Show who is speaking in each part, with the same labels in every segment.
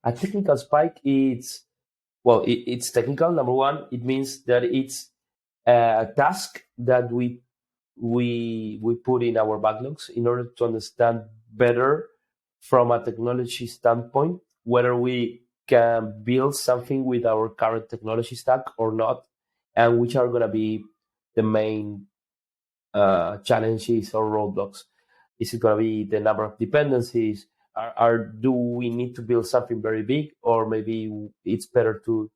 Speaker 1: A technical spike, it's technical. Number one, it means that it's a task that we put in our backlogs in order to understand better from a technology standpoint whether we can build something with our current technology stack or not, and which are going to be the main challenges or roadblocks. Is it going to be the number of dependencies? Do we need to build something very big, or maybe it's better to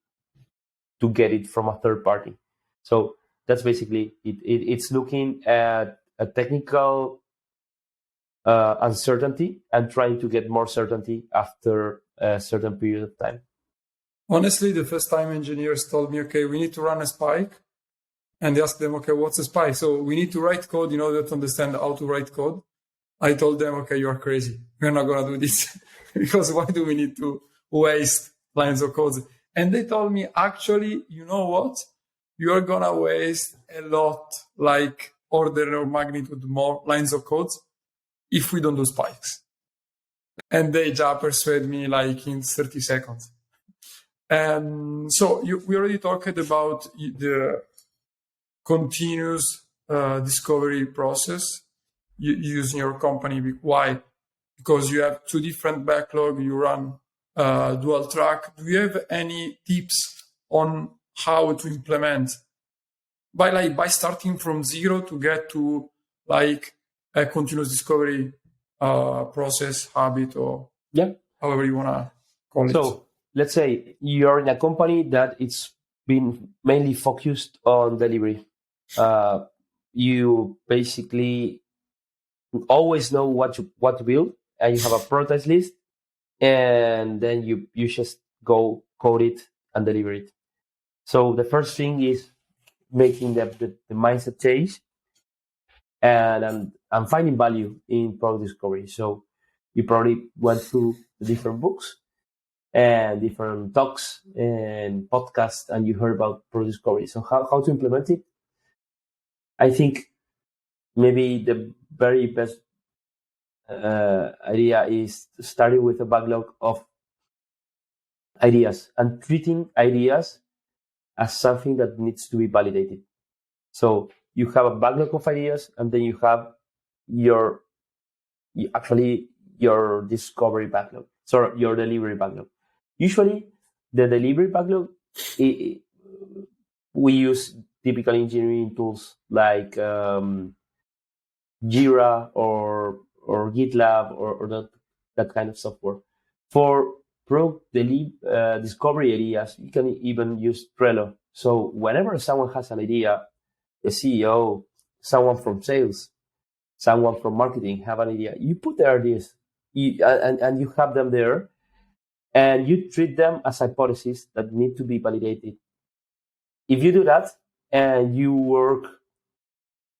Speaker 1: get it from a third party? So that's basically it. It's looking at a technical uncertainty and trying to get more certainty after a certain period of time.
Speaker 2: Honestly, the first time engineers told me, okay, we need to run a spike, and they asked them, okay, what's a spike? So we need to write code in order to understand how to write code. I told them, okay, you are crazy. We're not going to do this because why do we need to waste lines of code? And they told me, actually, you know what? You are going to waste a lot, like order of magnitude more lines of code if we don't do spikes. And they just persuade me like in 30 seconds. So we already talked about the continuous discovery process you use in your company. Why? Because you have two different backlog, you run dual track. Do you have any tips on how to implement by starting from zero to get to like a continuous discovery process, habit, or however you want to call it?
Speaker 1: So let's say you're in a company that it's been mainly focused on delivery. You basically always know what to build, and you have a prototype list, and then you just go code it and deliver it. So the first thing is making the mindset change, and finding value in product discovery. So you probably went through the different books and different talks and podcasts, and you heard about product discovery. So how to implement it? I think maybe the very best idea is starting with a backlog of ideas and treating ideas as something that needs to be validated. So you have a backlog of ideas, and then you have your discovery backlog, so your delivery backlog. Usually, the delivery backlog, we use typical engineering tools like Jira or GitLab or that kind of software. For discovery areas, you can even use Trello. So whenever someone has an idea, the CEO, someone from sales, someone from marketing have an idea, you put their ideas and you have them there, and you treat them as hypotheses that need to be validated. If you do that and you work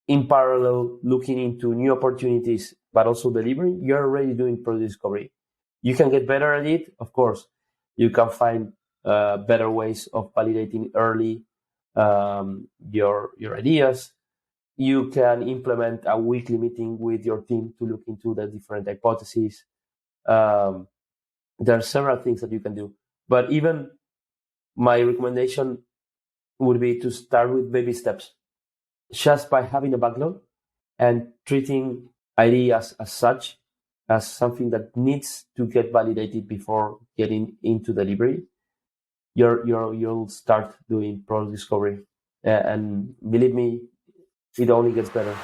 Speaker 1: in parallel looking into new opportunities but also delivering, you're already doing product discovery. You can get better at it, of course. You can find better ways of validating early your ideas. You can implement a weekly meeting with your team to look into the different hypotheses. There are several things that you can do. But even my recommendation would be to start with baby steps. Just by having a backlog and treating ideas as such, as something that needs to get validated before getting into delivery, you'll start doing product discovery. And believe me, it only gets better.